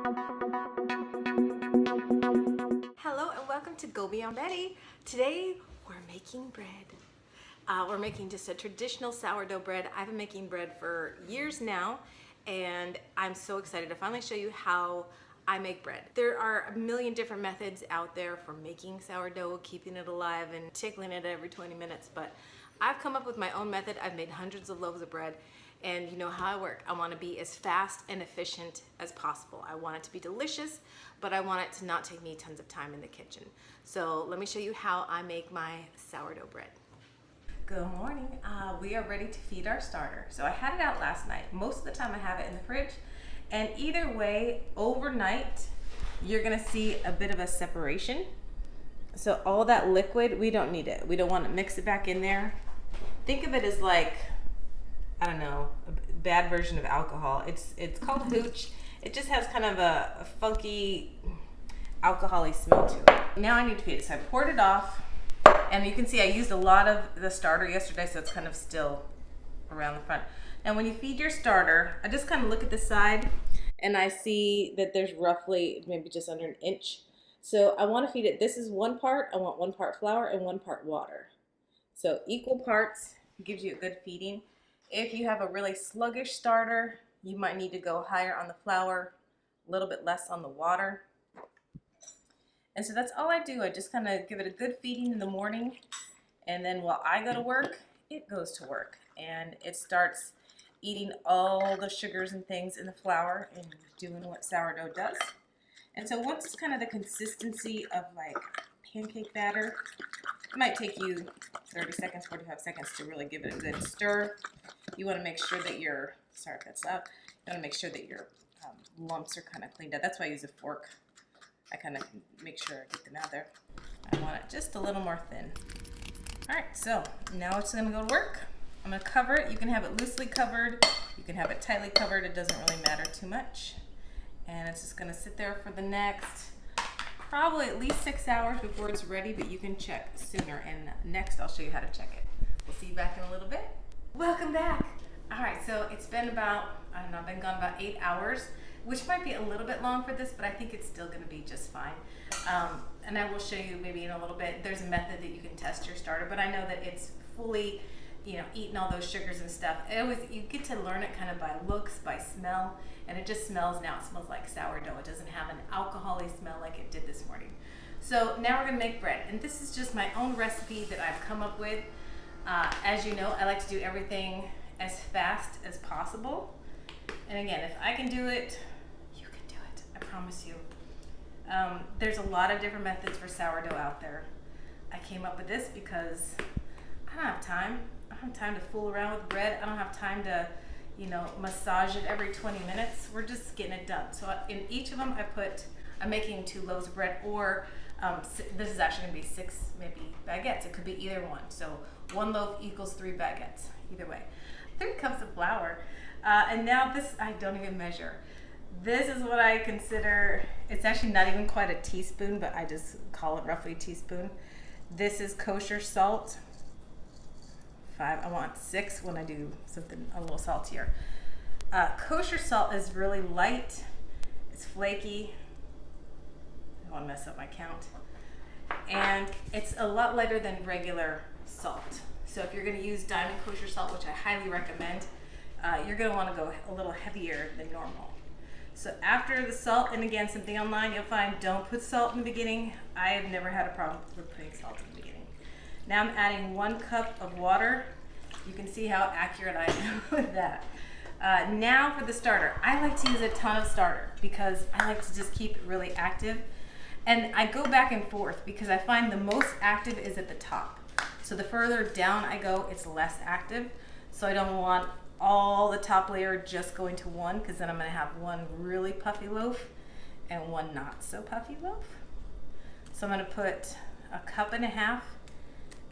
Hello and welcome to Go Beyond Betty. Today we're making bread. We're making just a traditional sourdough bread. I've been making bread for years now, and I'm so excited to finally show you how I make bread. There are a million different methods out there for making sourdough, keeping it alive and tickling it every 20 minutes, but I've come up with my own method. I've made hundreds of loaves of bread, and you know how I work. I want to be as fast and efficient as possible. I want it to be delicious, but I want it to not take me tons of time in the kitchen. So let me show you how I make my sourdough bread. Good morning. We are ready to feed our starter. So I had it out last night. Most of the time I have it in the fridge, and either way, overnight, you're gonna see a bit of a separation. So all that liquid, we don't need it. We don't want to mix it back in there. Think of it as like, I don't know, a bad version of alcohol. It's called hooch. It just has kind of a funky alcohol-y smell to it. Now I need to feed it. So I poured it off, and you can see I used a lot of the starter yesterday, so it's kind of still around the front. Now when you feed your starter, I just kind of look at the side, and I see that there's roughly maybe just under an inch. So I want to feed it, this is one part, I want 1 part flour and 1 part water. So equal parts gives you a good feeding. If you have a really sluggish starter, you might need to go higher on the flour, a little bit less on the water. And so that's all I do. I just kind of give it a good feeding in the morning, and then while I go to work, it goes to work. And it starts eating all the sugars and things in the flour and doing what sourdough does. And so once it's kind of the consistency of like pancake batter, it might take you 30 seconds, 45 seconds to really give it a good stir. You want to make sure that your, sorry if that's loud, you want to make sure that your lumps are kind of cleaned up. That's why I use a fork. I kind of make sure I get them out there. I want it just a little more thin. All right, so now it's going to go to work. I'm going to cover it. You can have it loosely covered. You can have it tightly covered. It doesn't really matter too much. And it's just going to sit there for the next probably at least 6 hours before it's ready, but you can check sooner. And next I'll show you how to check it. We'll see you back in a little bit. Welcome back. All right, so it's been about, I don't know, I've been gone about 8 hours, which might be a little bit long for this, but I think it's still going to be just fine. And I will show you maybe in a little bit. There's a method that you can test your starter, but I know that it's fully, you know, eating all those sugars and stuff. You get to learn it kind of by looks, by smell, and it just smells, now it smells like sourdough. It doesn't have an alcohol-y smell like it did this morning. So now we're gonna make bread, and this is just my own recipe that I've come up with. As you know, I like to do everything as fast as possible. And again, if I can do it, you can do it, I promise you. There's a lot of different methods for sourdough out there. I came up with this because I don't have time. I don't have time to fool around with bread. I don't have time to, you know, massage it every 20 minutes. We're just getting it done. So in each of them I'm making 2 loaves of bread, or this is actually gonna be 6 maybe baguettes. It could be either one. So 1 loaf equals 3 baguettes, either way. 3 cups of flour. And now this, I don't even measure. This is what I consider, it's actually not even quite a teaspoon, but I just call it roughly a teaspoon. This is kosher salt. 5, I want 6 when I do something a little saltier. Kosher salt is really light, it's flaky. I don't want to mess up my count. And it's a lot lighter than regular salt. So if you're going to use diamond kosher salt, which I highly recommend, you're going to want to go a little heavier than normal. So after the salt, and again, something online you'll find, don't put salt in the beginning. I have never had a problem with putting salt in the beginning. Now I'm adding 1 cup of water. You can see how accurate I am with that. Now for the starter. I like to use a ton of starter because I like to just keep it really active. And I go back and forth because I find the most active is at the top. So the further down I go, it's less active. So I don't want all the top layer just going to one, because then I'm going to have 1 really puffy loaf and 1 not so puffy loaf. So I'm going to put 1.5 cups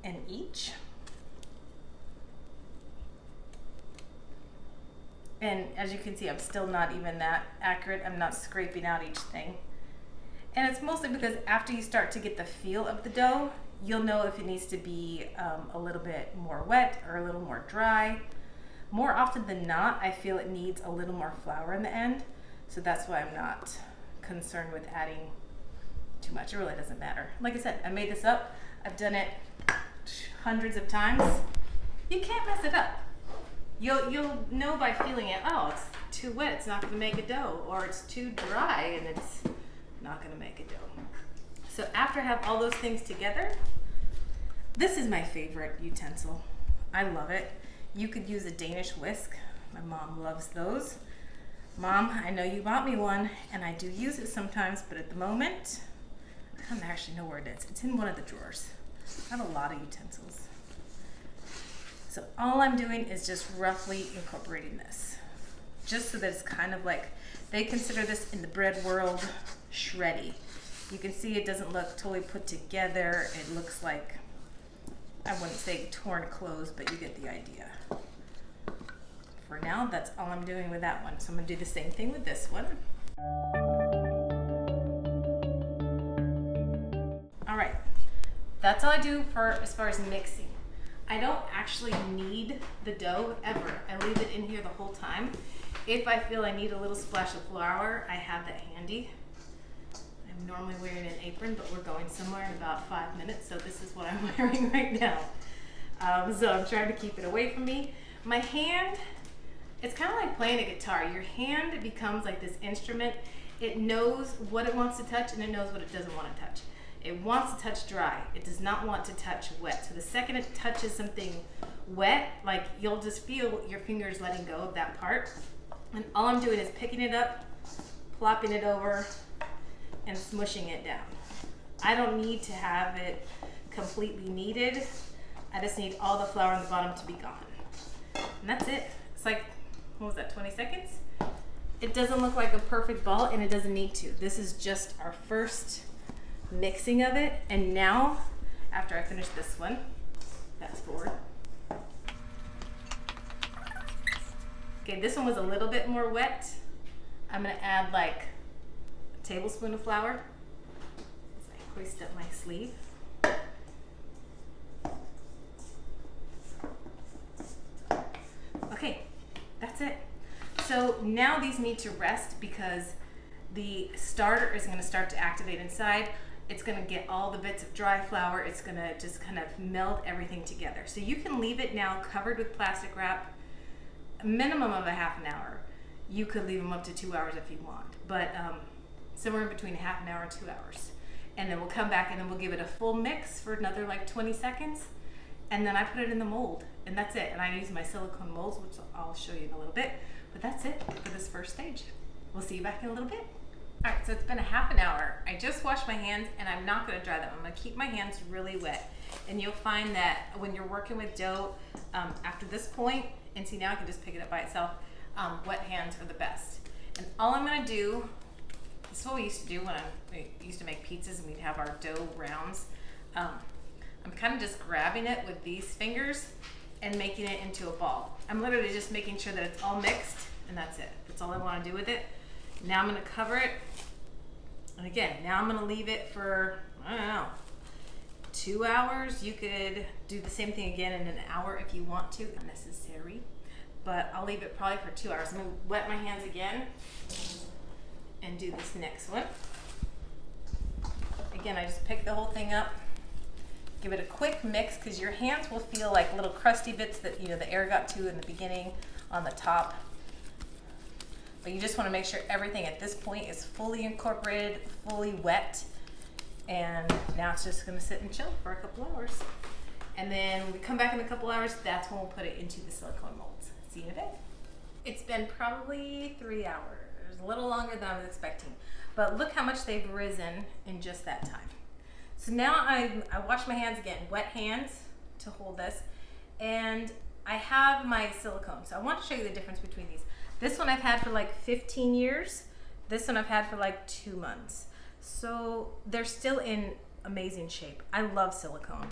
in each. And as you can see, I'm still not even that accurate. I'm not scraping out each thing. And it's mostly because after you start to get the feel of the dough, you'll know if it needs to be a little bit more wet or a little more dry. More often than not, I feel it needs a little more flour in the end. So that's why I'm not concerned with adding too much. It really doesn't matter. Like I said, I made this up. I've done it hundreds of times. You can't mess it up. You'll know by feeling it. Oh, it's too wet, it's not gonna make a dough, or it's too dry and it's not gonna make a dough. So after I have all those things together, this is my favorite utensil. I love it. You could use a Danish whisk. My mom loves those. Mom, I know you bought me one, and I do use it sometimes, but at the moment, I don't actually know where it is. It's in one of the drawers. I have a lot of utensils. So all I'm doing is just roughly incorporating this, just so that it's kind of like, they consider this in the bread world shreddy. You can see it doesn't look totally put together. It looks like, I wouldn't say torn clothes, but you get the idea. For now, that's all I'm doing with that one. So I'm gonna do the same thing with this one. All right, that's all I do for as far as mixing. I don't actually knead the dough ever. I leave it in here the whole time. If I feel I need a little splash of flour, I have that handy. I'm normally wearing an apron, but we're going somewhere in about 5 minutes, so this is what I'm wearing right now. So I'm trying to keep it away from me. My hand, it's kind of like playing a guitar. Your hand becomes like this instrument. It knows what it wants to touch and it knows what it doesn't want to touch. It wants to touch dry. It does not want to touch wet. So the second it touches something wet, like you'll just feel your fingers letting go of that part. And all I'm doing is picking it up, plopping it over, and smushing it down. I don't need to have it completely kneaded. I just need all the flour on the bottom to be gone. And that's it. It's like, what was that, 20 seconds? It doesn't look like a perfect ball, and it doesn't need to. This is just our first mixing of it. And now, after I finish this one, fast forward. Okay, this one was a little bit more wet. I'm gonna add like a tablespoon of flour. As I hoist up my sleeve. Okay, that's it. So now these need to rest because the starter is gonna start to activate inside. It's gonna get all the bits of dry flour. It's gonna just kind of meld everything together. So you can leave it now covered with plastic wrap, a minimum of a half an hour. You could leave them up to 2 hours if you want, but somewhere in between half an hour and 2 hours. And then we'll come back and then we'll give it a full mix for another like 20 seconds. And then I put it in the mold, and that's it. And I use my silicone molds, which I'll show you in a little bit. But that's it for this first stage. We'll see you back in a little bit. All right, so it's been a half an hour. I just washed my hands, and I'm not gonna dry them. I'm gonna keep my hands really wet. And you'll find that when you're working with dough, after this point, and see now I can just pick it up by itself, wet hands are the best. And all I'm gonna do, this is what we used to do when we used to make pizzas and we'd have our dough rounds. I'm kind of just grabbing it with these fingers and making it into a ball. I'm literally just making sure that it's all mixed, and that's it. That's all I want to do with it. Now I'm going to cover it, and again, now I'm going to leave it for, I don't know, 2 hours. You could do the same thing again in an hour if you want to. Not necessary, but I'll leave it probably for 2 hours. I'm going to wet my hands again and do this next one. Again, I just pick the whole thing up. Give it a quick mix because your hands will feel like little crusty bits that the air got to in the beginning on the top. But you just want to make sure everything at this point is fully incorporated, fully wet. And now it's just going to sit and chill for a couple hours. And then when we come back in a couple hours, that's when we'll put it into the silicone molds. See you in a bit. It's been probably 3 hours, a little longer than I was expecting. But look how much they've risen in just that time. So now I wash my hands again, wet hands to hold this, and I have my silicone. So I want to show you the difference between these. This one I've had for like 15 years. This one I've had for like 2 months. So they're still in amazing shape. I love silicone.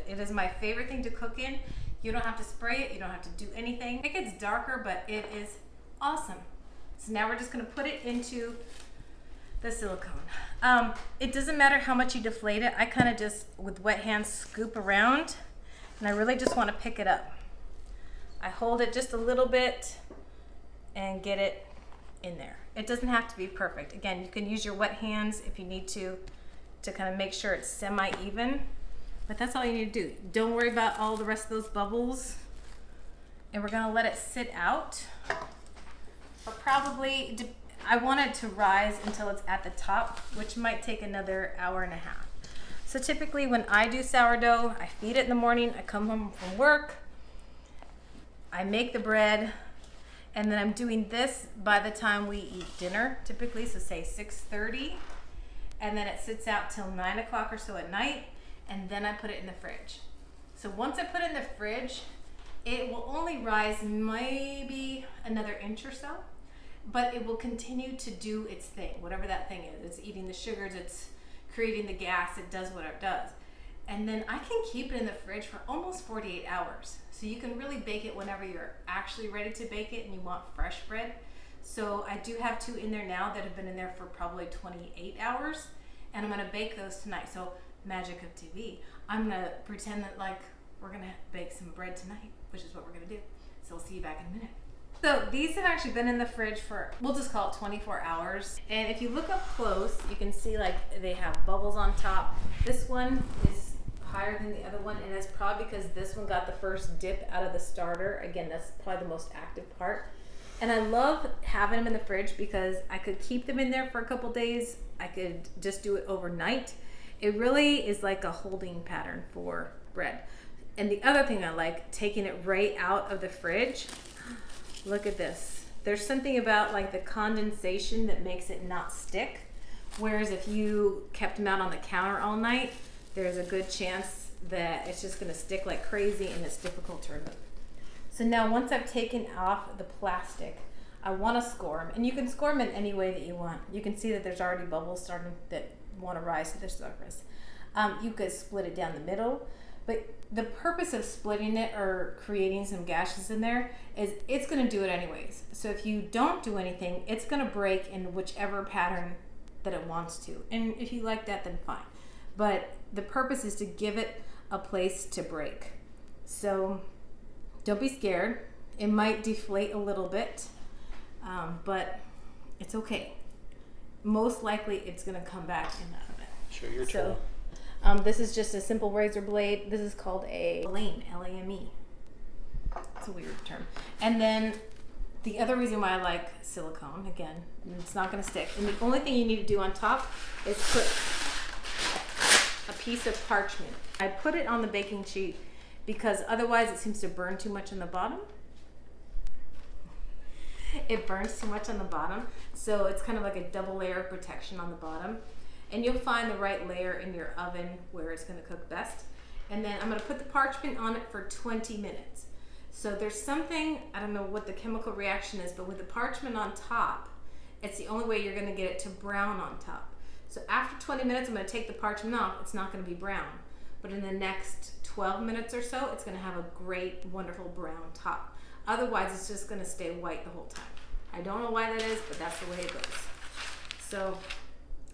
It is my favorite thing to cook in. You don't have to spray it. You don't have to do anything. It gets darker, but it is awesome. So now we're just gonna put it into the silicone. It doesn't matter how much you deflate it. I kind of just, with wet hands, scoop around, and I really just want to pick it up. I hold it just a little bit and get it in there. It doesn't have to be perfect. Again, you can use your wet hands if you need to kind of make sure it's semi-even, but that's all you need to do. Don't worry about all the rest of those bubbles. And we're gonna let it sit out for probably, I want it to rise until it's at the top, which might take another hour and a half. So typically when I do sourdough, I feed it in the morning, I come home from work, I make the bread, and then I'm doing this by the time we eat dinner, typically, so say 6:30, and then it sits out till 9 o'clock or so at night, and then I put it in the fridge. So once I put it in the fridge, it will only rise maybe another inch or so, but it will continue to do its thing, whatever that thing is. It's eating the sugars, it's creating the gas, it does what it does. And then I can keep it in the fridge for almost 48 hours. So you can really bake it whenever you're actually ready to bake it and you want fresh bread. So I do have 2 in there now that have been in there for probably 28 hours. And I'm gonna bake those tonight. So magic of TV. I'm gonna pretend that like we're gonna bake some bread tonight, which is what we're gonna do. So we'll see you back in a minute. So these have actually been in the fridge for, we'll just call it 24 hours. And if you look up close, you can see like they have bubbles on top. This one is higher than the other one, and it's probably because this one got the first dip out of the starter. Again, that's probably the most active part. And I love having them in the fridge because I could keep them in there for a couple days. I could just do it overnight. It really is like a holding pattern for bread. And the other thing I like, taking it right out of the fridge. Look at this. There's something about like the condensation that makes it not stick. Whereas if you kept them out on the counter all night, there's a good chance that it's just gonna stick like crazy and it's difficult to remove. So now once I've taken off the plastic, I wanna score them. And you can score them in any way that you want. You can see that there's already bubbles starting that wanna rise to the surface. You could split it down the middle, but the purpose of splitting it or creating some gashes in there is it's gonna do it anyways. So if you don't do anything, it's gonna break in whichever pattern that it wants to. And if you like that, then fine. But the purpose is to give it a place to break. So don't be scared. It might deflate a little bit, but it's okay. Most likely it's gonna come back in the oven. Show your tool. So this is just a simple razor blade. This is called a lame, L-A-M-E. It's a weird term. And then the other reason why I like silicone, again, it's not gonna stick. And the only thing you need to do on top is put a piece of parchment. I put it on the baking sheet because otherwise it seems to burn too much on the bottom. It burns too much on the bottom, so it's kind of like a double layer of protection on the bottom. And you'll find the right layer in your oven where it's gonna cook best. And then I'm gonna put the parchment on it for 20 minutes. So there's something, I don't know what the chemical reaction is, but with the parchment on top, it's the only way you're gonna get it to brown on top. So after 20 minutes, I'm gonna take the parchment off. It's not gonna be brown. But in the next 12 minutes or so, it's gonna have a great, wonderful brown top. Otherwise, it's just gonna stay white the whole time. I don't know why that is, but that's the way it goes. So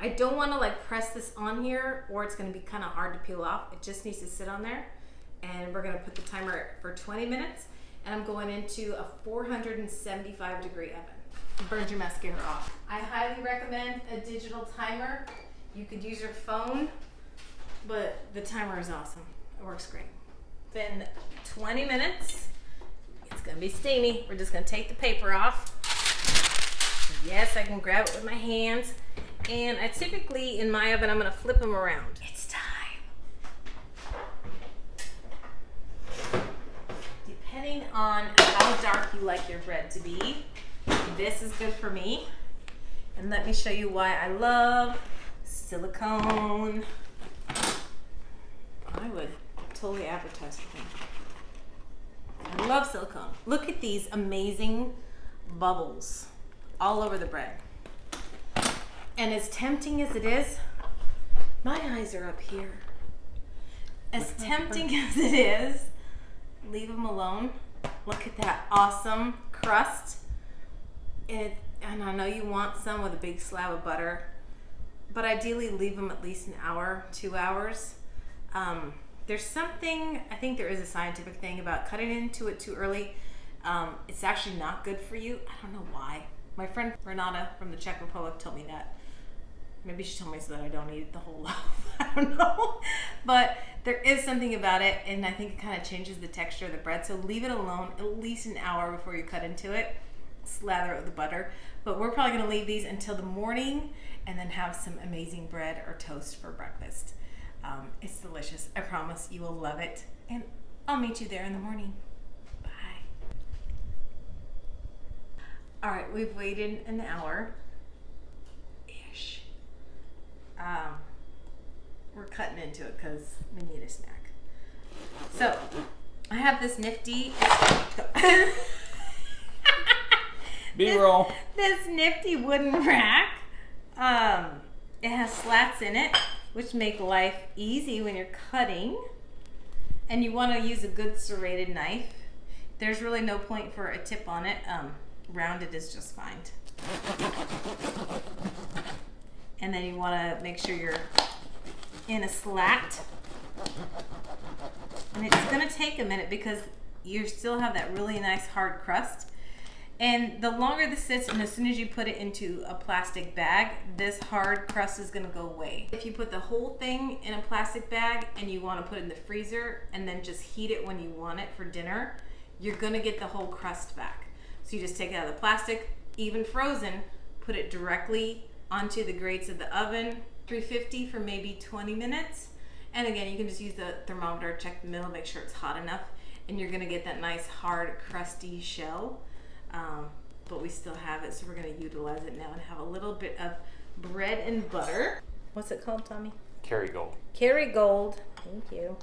I don't wanna like press this on here or it's gonna be kinda hard to peel off. It just needs to sit on there. And we're gonna put the timer for 20 minutes and I'm going into a 475-degree oven. It burns your mascara off. I highly recommend a digital timer. You could use your phone, but the timer is awesome. It works great. Been 20 minutes. It's gonna be steamy. We're just gonna take the paper off. Yes, I can grab it with my hands. And I typically, in my oven, I'm gonna flip them around. It's time. Depending on how dark you like your bread to be, this is good for me. And let me show you why I love silicone. I would totally advertise for them. I love silicone. Look at these amazing bubbles all over the bread. And as tempting as it is, my eyes are up here. As tempting as it is, leave them alone. Look at that awesome crust. And I know you want some with a big slab of butter, but ideally leave them at least an hour, 2 hours. There's something, I think there is a scientific thing about cutting into it too early. It's actually not good for you. I don't know why. My friend Renata from the Czech Republic told me that. Maybe she told me so that I don't eat the whole loaf. I don't know. But there is something about it, and I think it kind of changes the texture of the bread. So leave it alone at least an hour before you cut into it. Slather it with the butter. But we're probably going to leave these until the morning and then have some amazing bread or toast for breakfast. It's delicious. I promise you will love it. And I'll meet you there in the morning. Bye. All right, we've waited an hour-ish. We're cutting into it because we need a snack. So I have this nifty B-roll. This nifty wooden rack. It has slats in it, which make life easy when you're cutting. And you want to use a good serrated knife. There's really no point for a tip on it. Rounded is just fine. And then you want to make sure you're in a slat. And it's going to take a minute because you still have that really nice hard crust. And the longer this sits, and as soon as you put it into a plastic bag, this hard crust is going to go away. If you put the whole thing in a plastic bag and you want to put it in the freezer and then just heat it when you want it for dinner, you're going to get the whole crust back. So you just take it out of the plastic, even frozen, put it directly onto the grates of the oven, 350 for maybe 20 minutes. And again, you can just use the thermometer, check the middle, make sure it's hot enough, and you're gonna get that nice hard crusty shell. But we still have it, so we're gonna utilize it now and have a little bit of bread and butter. What's it called, Tommy? Kerrygold. Kerrygold, thank you.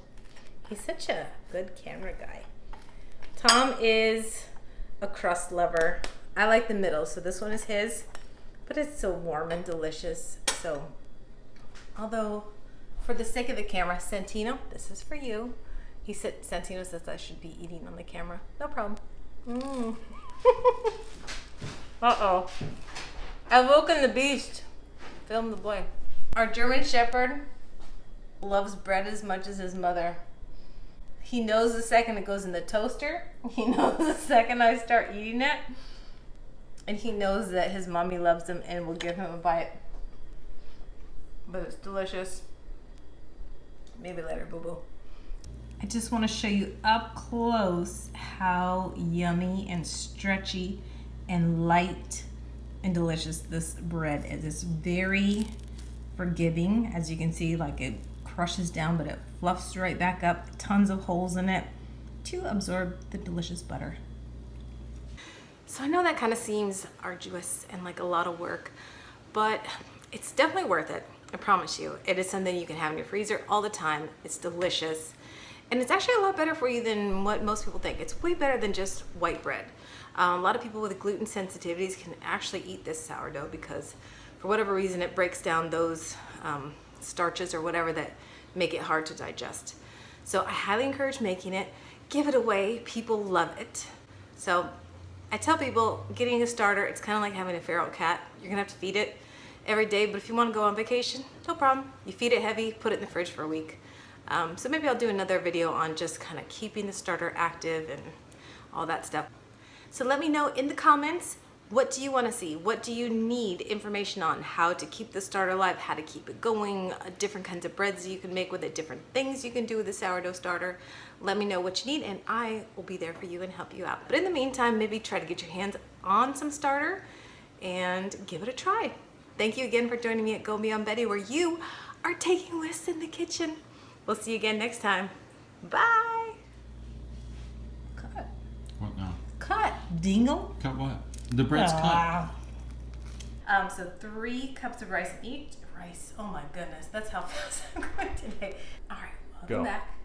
He's such a good camera guy. Tom is a crust lover. I like the middle, so this one is his, but it's so warm and delicious. So, although for the sake of the camera, Santino, this is for you. He said, Santino says I should be eating on the camera. No problem. Uh-oh. I've woken the beast. Film the boy. Our German Shepherd loves bread as much as his mother. He knows the second it goes in the toaster. He knows the second I start eating it. And he knows that his mommy loves him and will give him a bite. But it's delicious. Maybe later, boo-boo. I just want to show you up close how yummy and stretchy and light and delicious this bread is. It's very forgiving, as you can see, like it crushes down, but it fluffs right back up. Tons of holes in it to absorb the delicious butter. So I know that kind of seems arduous and like a lot of work, but it's definitely worth it. I promise you. It is something you can have in your freezer all the time. It's delicious. And it's actually a lot better for you than what most people think. It's way better than just white bread. A lot of people with gluten sensitivities can actually eat this sourdough because for whatever reason it breaks down those starches or whatever that make it hard to digest. So I highly encourage making it. Give it away. People love it. So I tell people getting a starter, it's kind of like having a feral cat. You're gonna have to feed it every day, but if you want to go on vacation, no problem. You feed it heavy, put it in the fridge for a week. So maybe I'll do another video on just kind of keeping the starter active and all that stuff. So let me know in the comments, what do you want to see? What do you need information on? How to keep the starter alive, how to keep it going, different kinds of breads you can make with it, different things you can do with the sourdough starter. Let me know what you need and I will be there for you and help you out. But in the meantime, maybe try to get your hands on some starter and give it a try. Thank you again for joining me at Go Beyond Betty, where you are taking risks in the kitchen. We'll see you again next time. Bye. Cut. What now? Cut. Dingle. Cut what? The bread's cut. So 3 cups of rice in each. Rice. Oh my goodness. That's how fast I'm going today. All right. Welcome back.